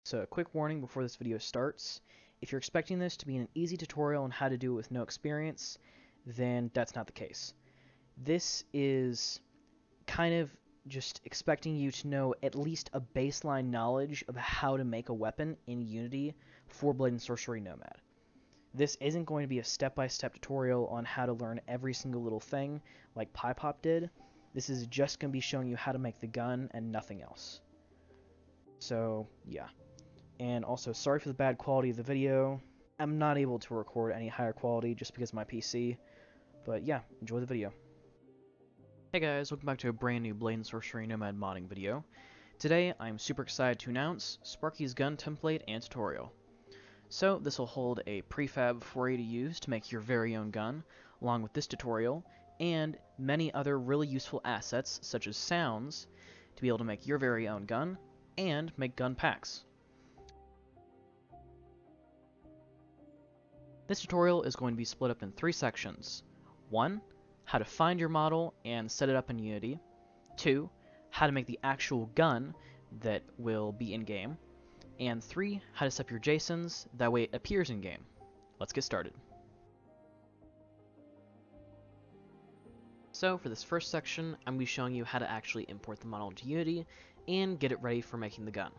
So a quick warning before this video starts. If you're expecting this to be an easy tutorial on how to do it with no experience, then that's not the case. This is kind of just expecting you to know at least a baseline knowledge of how to make a weapon in Unity for Blade and Sorcery Nomad. This isn't going to be a step-by-step tutorial on how to learn every single little thing like PyPop did. This is just going to be showing you how to make the gun and nothing else. So, yeah. And also, sorry for the bad quality of the video. I'm not able to record any higher quality just because of my PC. But yeah, enjoy the video. Hey guys, welcome back to a brand new Blade and Sorcery Nomad modding video. Today, I'm super excited to announce Sparky's gun template and tutorial. So, this will hold a prefab for you to use to make your very own gun, along with this tutorial, and many other really useful assets, such as sounds, to be able to make your very own gun, and make gun packs. This tutorial is going to be split up in 3 sections. 1. How to find your model and set it up in Unity. 2. How to make the actual gun that will be in-game. And 3. How to set up your JSONs, that way it appears in-game. Let's get started. So for this first section, I'm going to be showing you how to actually import the model into Unity and get it ready for making the gun.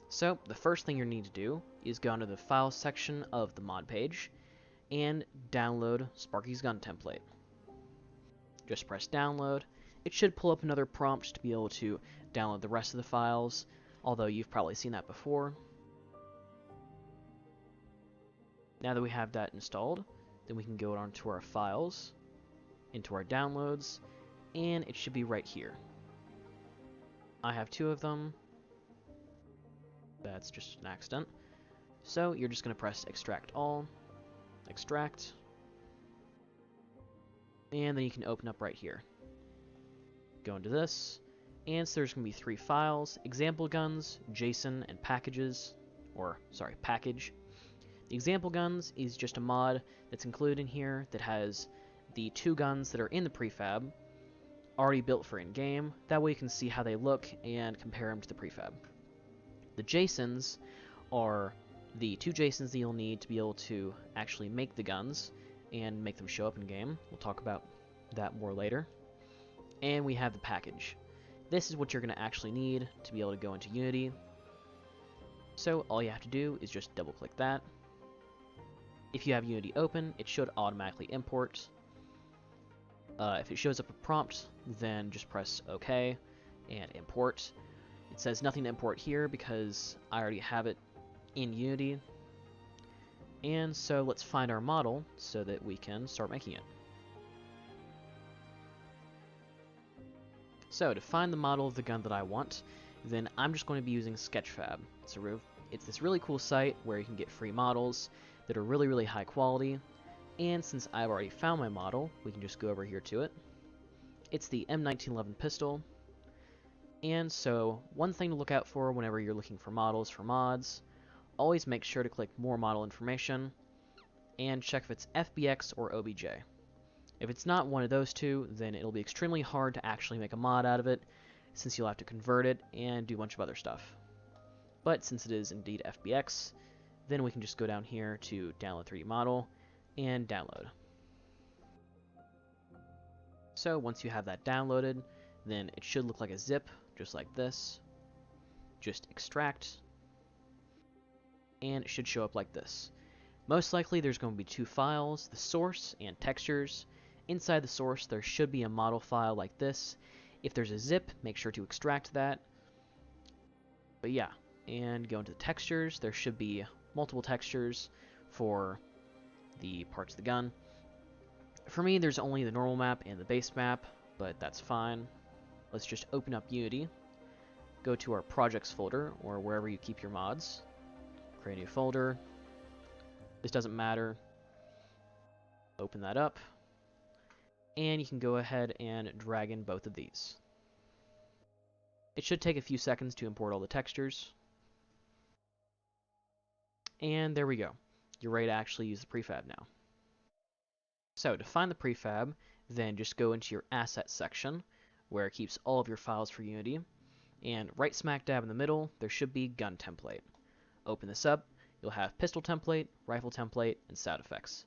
So the first thing you need to do is go into the Files section of the mod page and download Sparky's gun template. Just press download. It should pull up another prompt to be able to download the rest of the files, although you've probably seen that before. Now that we have that installed, then we can go onto our files, into our downloads, and it should be right here. I have 2 of them. That's just an accident. So you're just going to press extract all, extract, and then you can open up right here. Go into this, and so there's going to be 3 files: example guns, JSON, and packages, package. The example guns is just a mod that's included in here that has the 2 guns that are in the prefab already built for in-game. That way you can see how they look and compare them to the prefab. The JSONs are the 2 JSONs that you'll need to be able to actually make the guns and make them show up in-game. We'll talk about that more later. And we have the package. This is what you're going to actually need to be able to go into Unity. So all you have to do is just double-click that. If you have Unity open, it should automatically import. If it shows up a prompt, then just press OK and import. It says nothing to import here because I already have it in Unity. And so let's find our model so that we can start making it. So to find the model of the gun that I want, then I'm just going to be using Sketchfab. It's this really cool site where you can get free models that are really, really high quality. And since I've already found my model, we can just go over here to it. It's the M1911 pistol. And so one thing to look out for whenever you're looking for models for mods, always make sure to click more model information and check if it's FBX or OBJ. If it's not one of those 2, then it'll be extremely hard to actually make a mod out of it, since you'll have to convert it and do a bunch of other stuff. But since it is indeed FBX, then we can just go down here to download 3D model and download. So once you have that downloaded, then it should look like a zip, just like this. Just extract, and it should show up like this. Most likely there's going to be 2 files, the source and textures. Inside the source there should be a model file like this. If there's a zip, make sure to extract that. But yeah, and go into the textures. There should be multiple textures for the parts of the gun. For me, there's only the normal map and the base map, but that's fine. Let's just open up Unity, go to our projects folder, or wherever you keep your mods, create a new folder. This doesn't matter. Open that up, and you can go ahead and drag in both of these. It should take a few seconds to import all the textures. And there we go. You're ready to actually use the prefab now. So to find the prefab, then just go into your Assets section, where it keeps all of your files for Unity, and right smack dab in the middle, there should be Gun Template. Open this up, you'll have pistol template, rifle template, and sound effects.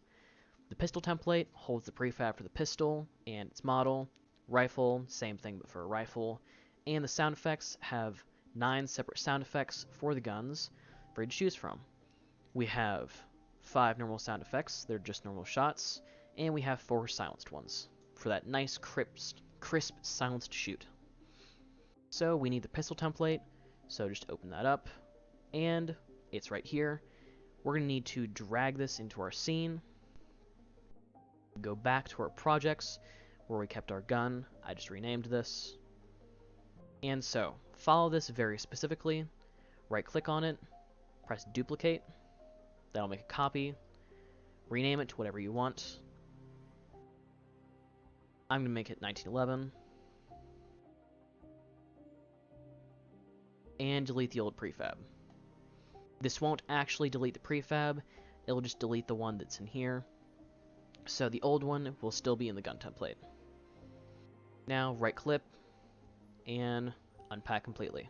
The pistol template holds the prefab for the pistol and its model. Rifle, same thing but for a rifle. And the sound effects have 9 separate sound effects for the guns for you to choose from. We have 5 normal sound effects, they're just normal shots, and we have 4 silenced ones for that nice crisp silenced shoot. So we need the pistol template, so just open that up, and it's right here. We're going to need to drag this into our scene, go back to our projects where we kept our gun. I just renamed this. And so, follow this very specifically, right click on it, press duplicate, that'll make a copy, rename it to whatever you want. I'm going to make it 1911, and delete the old prefab. This won't actually delete the prefab, it'll just delete the one that's in here. So the old one will still be in the gun template. Now right click and unpack completely.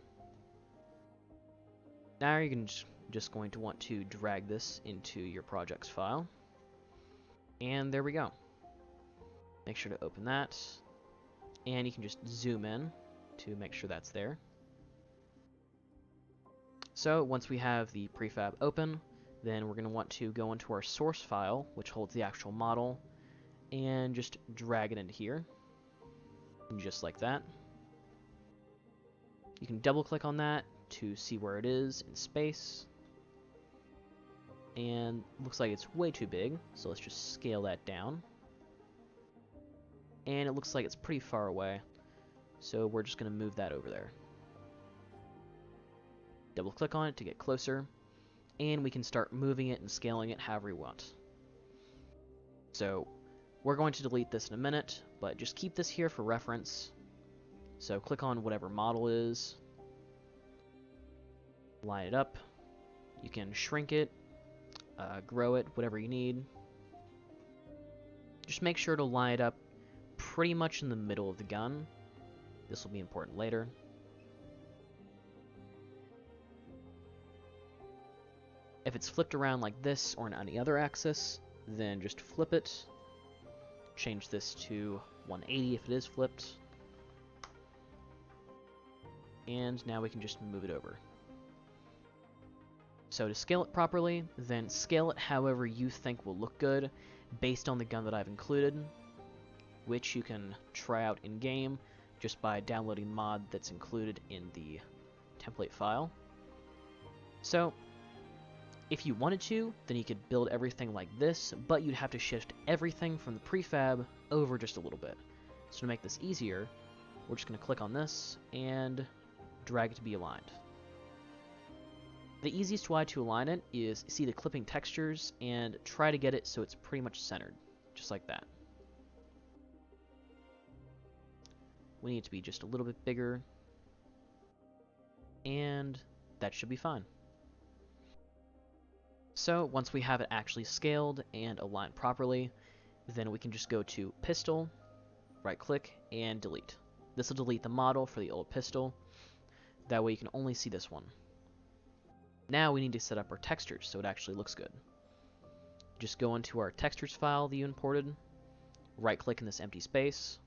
Now you're just going to want to drag this into your projects file. And there we go. Make sure to open that. And you can just zoom in to make sure that's there. So once we have the prefab open, then we're going to want to go into our source file, which holds the actual model, and just drag it into here, just like that. You can double click on that to see where it is in space, and looks like it's way too big, so let's just scale that down. And it looks like it's pretty far away, so we're just going to move that over there. Double click on it to get closer, and we can start moving it and scaling it however we want. So we're going to delete this in a minute, but just keep this here for reference. So click on whatever model is, line it up. You can shrink it, grow it, whatever you need. Just make sure to line it up pretty much in the middle of the gun. This will be important later. If it's flipped around like this or on any other axis, then just flip it. Change this to 180 if it is flipped. And now we can just move it over. So to scale it properly, then scale it however you think will look good based on the gun that I've included, which you can try out in-game just by downloading the mod that's included in the template file. So if you wanted to, then you could build everything like this, but you'd have to shift everything from the prefab over just a little bit. So to make this easier, we're just going to click on this and drag it to be aligned. The easiest way to align it is see the clipping textures and try to get it so it's pretty much centered, just like that. We need it to be just a little bit bigger, and that should be fine. So once we have it actually scaled and aligned properly, then we can just go to Pistol, right click, and delete. This will delete the model for the old pistol. That way you can only see this one. Now we need to set up our textures so it actually looks good. Just go into our textures file that you imported, right click in this empty space,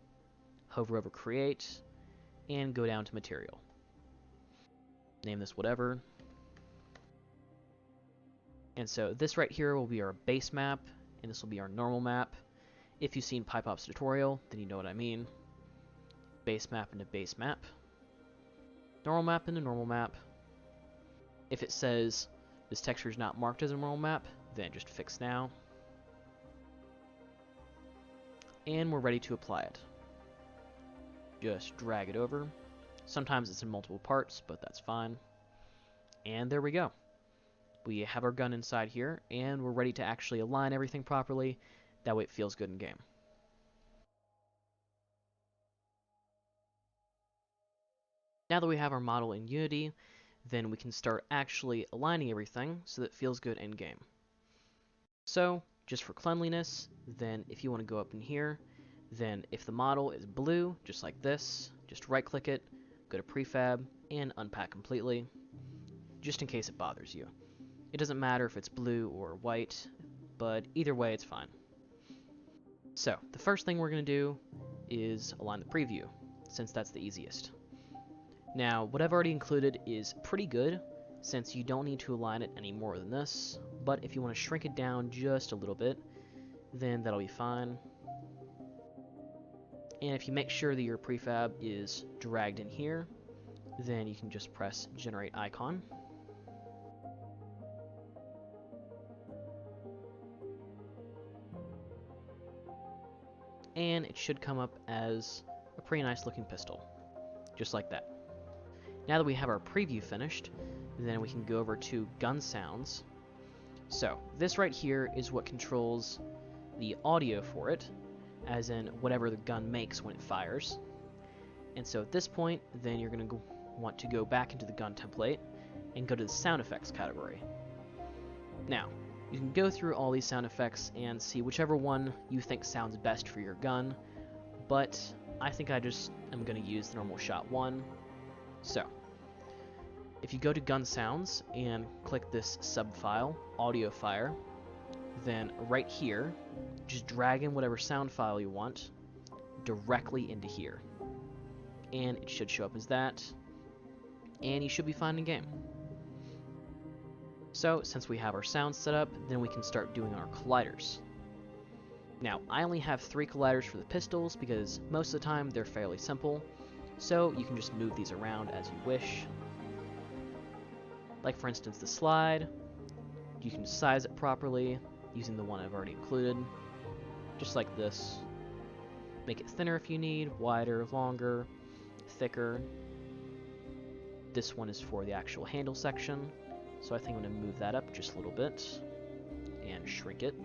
hover over Create, and go down to Material. Name this whatever. And so this right here will be our base map, and this will be our normal map. If you've seen PipeOps tutorial, then you know what I mean. Base map into base map. Normal map into normal map. If it says this texture is not marked as a normal map, then just fix now. And we're ready to apply it. Just drag it over. Sometimes it's in multiple parts, but that's fine. And there we go. We have our gun inside here, and we're ready to actually align everything properly. That way it feels good in game. Now that we have our model in Unity, then we can start actually aligning everything so that it feels good in game. So, just for cleanliness, then if you want to go up in here, then if the model is blue, just like this, just right click it, go to prefab, and unpack completely, just in case it bothers you. It doesn't matter if it's blue or white, but either way it's fine. So the first thing we're going to do is align the preview, since that's the easiest. Now what I've already included is pretty good, since you don't need to align it any more than this, but if you want to shrink it down just a little bit, then that'll be fine. And if you make sure that your prefab is dragged in here, then you can just press generate icon. And it should come up as a pretty nice looking pistol, just like that. Now that we have our preview finished, then we can go over to gun sounds. So this right here is what controls the audio for it, as in whatever the gun makes when it fires. And so at this point, then you're going to want to go back into the gun template and go to the sound effects category. Now, you can go through all these sound effects and see whichever one you think sounds best for your gun, but I think I just am going to use the normal shot one. So, if you go to gun sounds and click this subfile, audio fire, then right here, just drag in whatever sound file you want directly into here. And it should show up as that, and you should be fine in game. So, since we have our sounds set up, then we can start doing our colliders. Now, I only have 3 colliders for the pistols because most of the time they're fairly simple, so you can just move these around as you wish. Like for instance the slide, you can size it properly using the one I've already included, just like this. Make it thinner if you need, wider, longer, thicker. This one is for the actual handle section, so I think I'm going to move that up just a little bit and shrink it.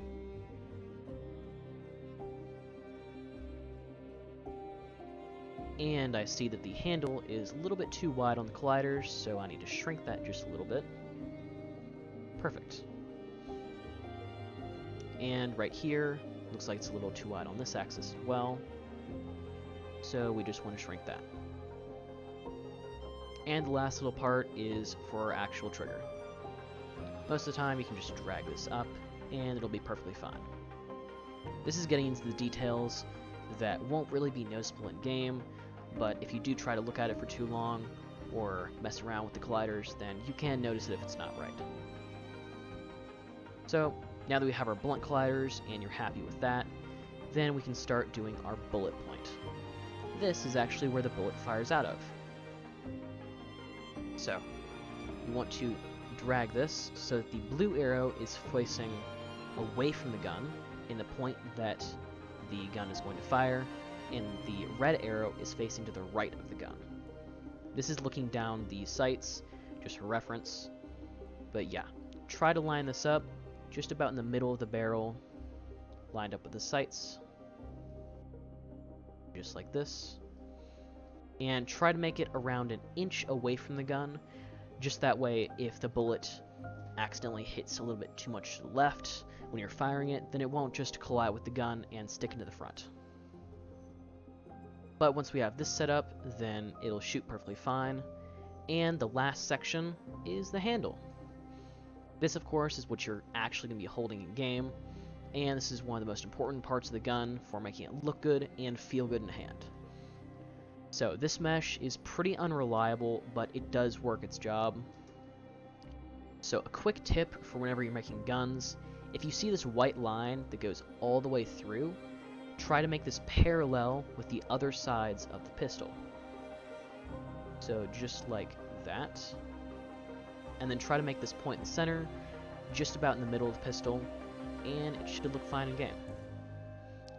And I see that the handle is a little bit too wide on the colliders, so I need to shrink that just a little bit. Perfect. And right here, looks like it's a little too wide on this axis as well, so we just want to shrink that. And the last little part is for our actual trigger. Most of the time you can just drag this up and it'll be perfectly fine. This is getting into the details that won't really be noticeable in game, but if you do try to look at it for too long or mess around with the colliders, then you can notice it if it's not right. So now that we have our blunt colliders and you're happy with that, then we can start doing our bullet point. This is actually where the bullet fires out of. So you want to drag this so that the blue arrow is facing away from the gun in the point that the gun is going to fire, and the red arrow is facing to the right of the gun. This is looking down the sights, just for reference. But yeah, try to line this up just about in the middle of the barrel, lined up with the sights, just like this. And try to make it around an inch away from the gun, just that way if the bullet accidentally hits a little bit too much to the left when you're firing it, then it won't just collide with the gun and stick into the front. But once we have this set up, then it'll shoot perfectly fine. And the last section is the handle. This, of course, is what you're actually going to be holding in game, and this is one of the most important parts of the gun for making it look good and feel good in hand. So this mesh is pretty unreliable, but it does work its job. So a quick tip for whenever you're making guns, if you see this white line that goes all the way through, try to make this parallel with the other sides of the pistol. So just like that. And then try to make this point in the center, just about in the middle of the pistol, and it should look fine in game.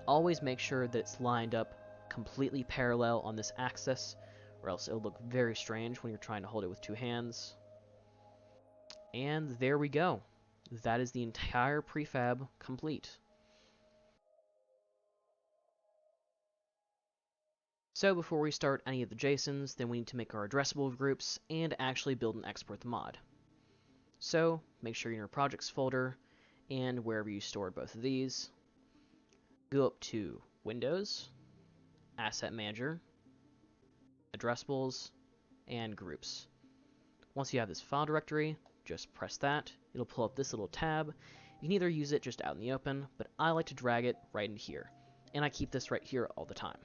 Always make sure that it's lined up completely parallel on this axis, or else it'll look very strange when you're trying to hold it with 2 hands. And there we go. That is the entire prefab complete. So before we start any of the JSONs, then we need to make our addressable groups and actually build and export the mod. So make sure you're in your projects folder, and wherever you stored both of these, go up to Windows, Asset Manager, Addressables, and Groups. Once you have this file directory, just press that. It'll pull up this little tab. You can either use it just out in the open, but I like to drag it right in here. And I keep this right here all the time.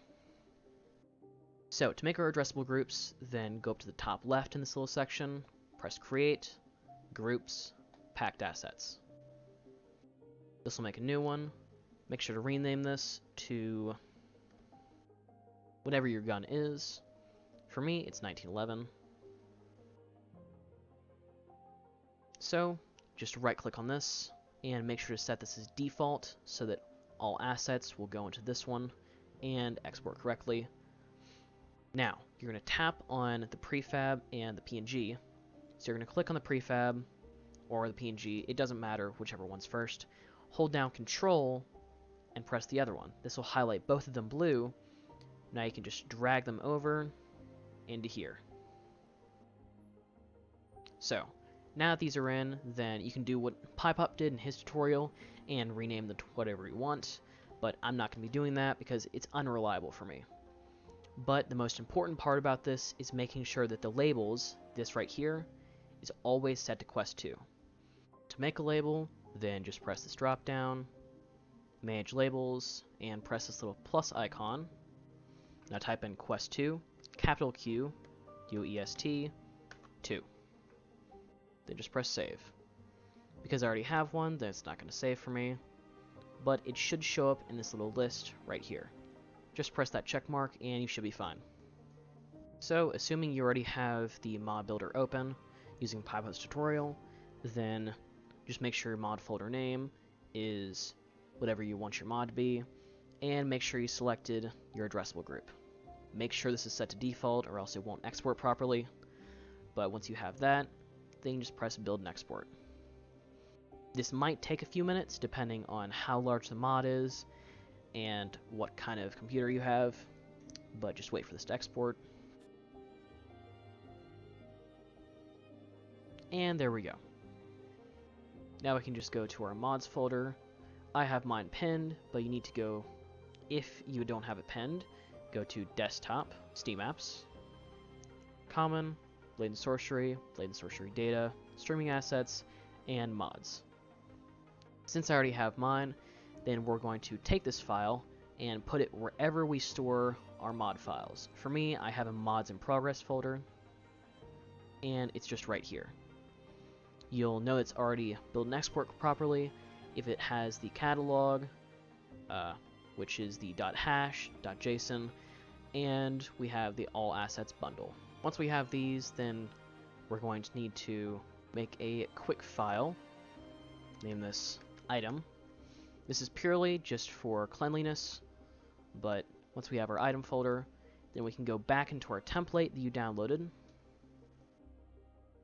So to make our addressable groups, then go up to the top left in this little section, press Create, Groups, Packed Assets. This will make a new one. Make sure to rename this to whatever your gun is. For me, it's 1911. So just right-click on this and make sure to set this as default so that all assets will go into this one and export correctly. Now, you're going to tap on the prefab and the PNG. So you're going to click on the prefab or the PNG. It doesn't matter, whichever one's first. Hold down Control and press the other one. This will highlight both of them blue. Now you can just drag them over into here. So, now that these are in, then you can do what PyPop did in his tutorial and rename them to whatever you want, but I'm not going to be doing that because it's unreliable for me. But the most important part about this is making sure that the labels, this right here, is always set to Quest 2. To make a label, then just press this drop down, Manage Labels, and press this little plus icon. Now type in Quest 2, capital Q, UEST, 2. Then just press Save. Because I already have one, then it's not going to save for me, but it should show up in this little list right here. Just press that check mark and you should be fine. So, assuming you already have the mod builder open using PyPop's tutorial, then just make sure your mod folder name is whatever you want your mod to be, and make sure you selected your addressable group. Make sure this is set to default or else it won't export properly, but once you have that, then you just press Build and Export. This might take a few minutes depending on how large the mod is and what kind of computer you have, but just wait for this to export. And there we go. Now we can just go to our mods folder. I have mine pinned, but you need to go, if you don't have it pinned, go to Desktop, Steam Apps, Common, Blade and Sorcery Data, Streaming Assets, and Mods. Since I already have mine, then we're going to take this file and put it wherever we store our mod files. For me, I have a Mods in Progress folder, and it's just right here. You'll know it's already built and export properly if it has the catalog, which is the .hash, .json, and we have the all assets bundle. Once we have these, then we're going to need to make a quick file. Name this item. This is purely just for cleanliness, but once we have our item folder, then we can go back into our template that you downloaded,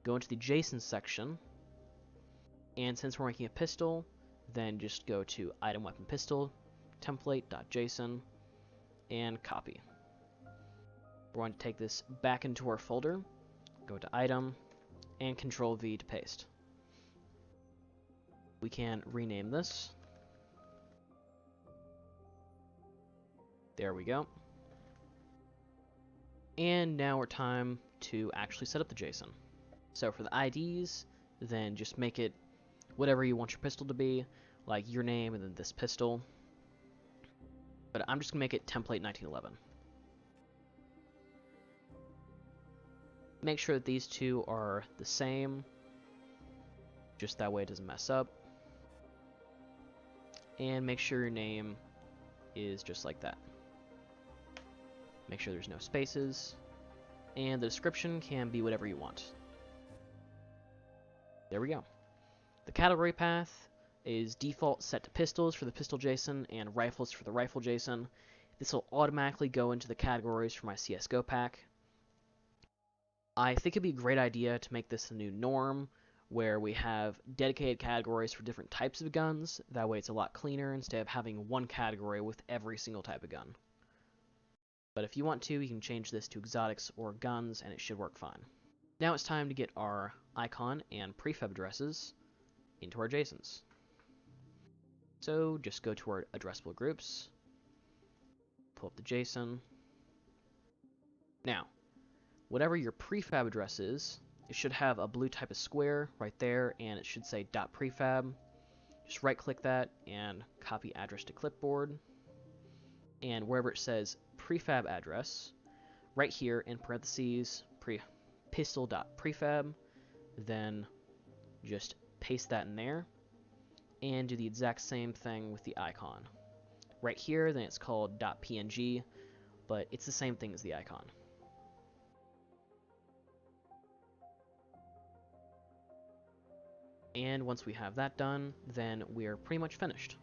go into the JSON section, and since we're making a pistol, then just go to item weapon pistol template.json and copy. We're going to take this back into our folder, go to item, and Control V to paste. We can rename this. There we go. And now we're time to actually set up the JSON. So for the IDs, then just make it whatever you want your pistol to be, like your name and then this pistol. But I'm just going to make it template 1911. Make sure that these two are the same, just that way it doesn't mess up. And make sure your name is just like that. Make sure there's no spaces, and the description can be whatever you want. There we go. The category path is default set to pistols for the pistol JSON and rifles for the rifle JSON. This will automatically go into the categories for my CSGO pack. I think it'd be a great idea to make this a new norm, where we have dedicated categories for different types of guns. That way it's a lot cleaner instead of having one category with every single type of gun. But if you want to, you can change this to exotics or guns, and it should work fine. Now it's time to get our icon and prefab addresses into our JSONs. So just go to our addressable groups, pull up the JSON. Now, whatever your prefab address is, it should have a blue type of square right there, and it should say .prefab. Just right click that and copy address to clipboard, and wherever it says prefab address, right here in parentheses, pistol.prefab, then just paste that in there, and do the exact same thing with the icon. Right here, then it's called .png, but it's the same thing as the icon. And once we have that done, then we're pretty much finished.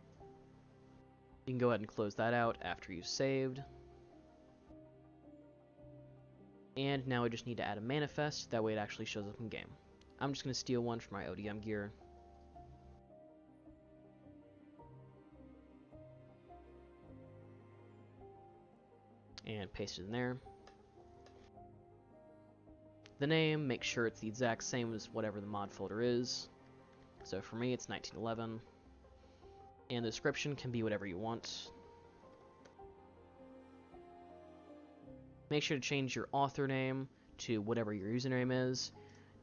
You can go ahead and close that out after you've saved. And now we just need to add a manifest, that way it actually shows up in game. I'm just going to steal one from my ODM gear. And paste it in there. The name, make sure it's the exact same as whatever the mod folder is. So for me, it's 1911. And the description can be whatever you want. Make sure to change your author name to whatever your username is,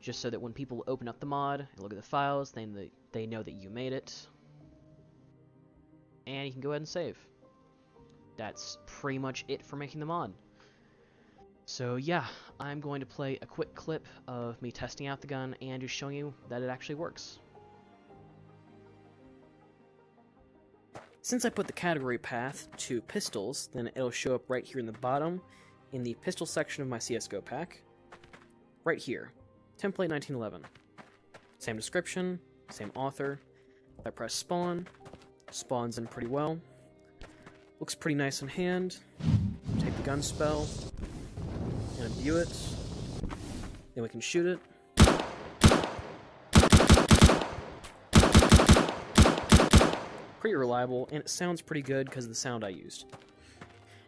just so that when people open up the mod and look at the files, they know that you made it. And you can go ahead and save. That's pretty much it for making the mod. So yeah, I'm going to play a quick clip of me testing out the gun and just showing you that it actually works. Since I put the category path to pistols, then it'll show up right here in the bottom in the pistol section of my CSGO pack. Right here, template 1911. Same description, same author. If I press spawn, spawns in pretty well. Looks pretty nice in hand. Take the gun spell and imbue it. Then we can shoot it. Pretty reliable, and it sounds pretty good because of the sound I used.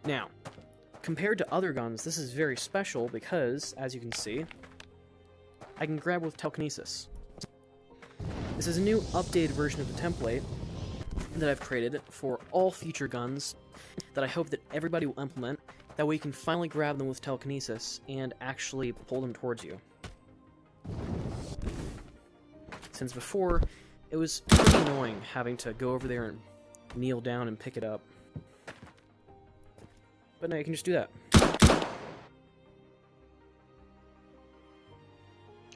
Now, compared to other guns, this is very special because, as you can see, I can grab with telekinesis. This is a new updated version of the template that I've created for all future guns that I hope that everybody will implement. That way you can finally grab them with telekinesis and actually pull them towards you. Since before, it was pretty annoying having to go over there and kneel down and pick it up. But now you can just do that.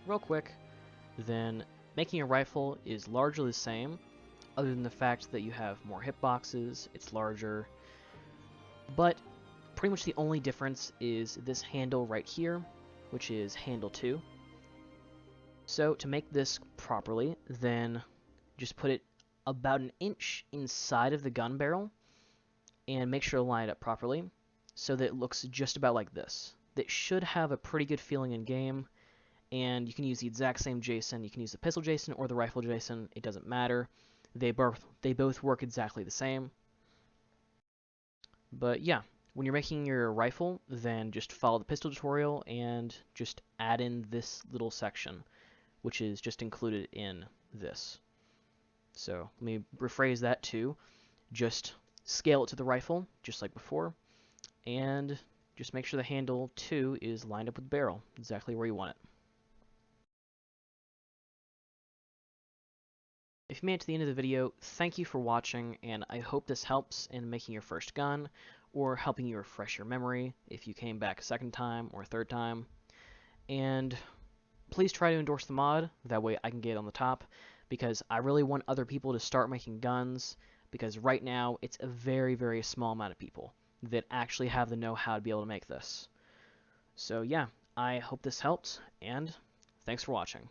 Real quick, then making a rifle is largely the same, other than the fact that you have more hitboxes, it's larger, but pretty much the only difference is this handle right here, which is handle 2. So to make this properly, then just put it about an inch inside of the gun barrel and make sure to line it up properly so that it looks just about like this. That should have a pretty good feeling in game, and you can use the exact same JSON. You can use the pistol JSON or the rifle JSON, it doesn't matter. They both work exactly the same. But yeah, when you're making your rifle, then just follow the pistol tutorial and just add in this little section, which is just included in this. So let me rephrase that too. Just scale it to the rifle, just like before, and just make sure the handle 2 is lined up with the barrel, exactly where you want it. If you made it to the end of the video, thank you for watching, and I hope this helps in making your first gun, or helping you refresh your memory if you came back a second time or a third time. And please try to endorse the mod, that way I can get it on the top, because I really want other people to start making guns, because right now it's a very, very small amount of people that actually have the know-how to be able to make this. So yeah, I hope this helped, and thanks for watching.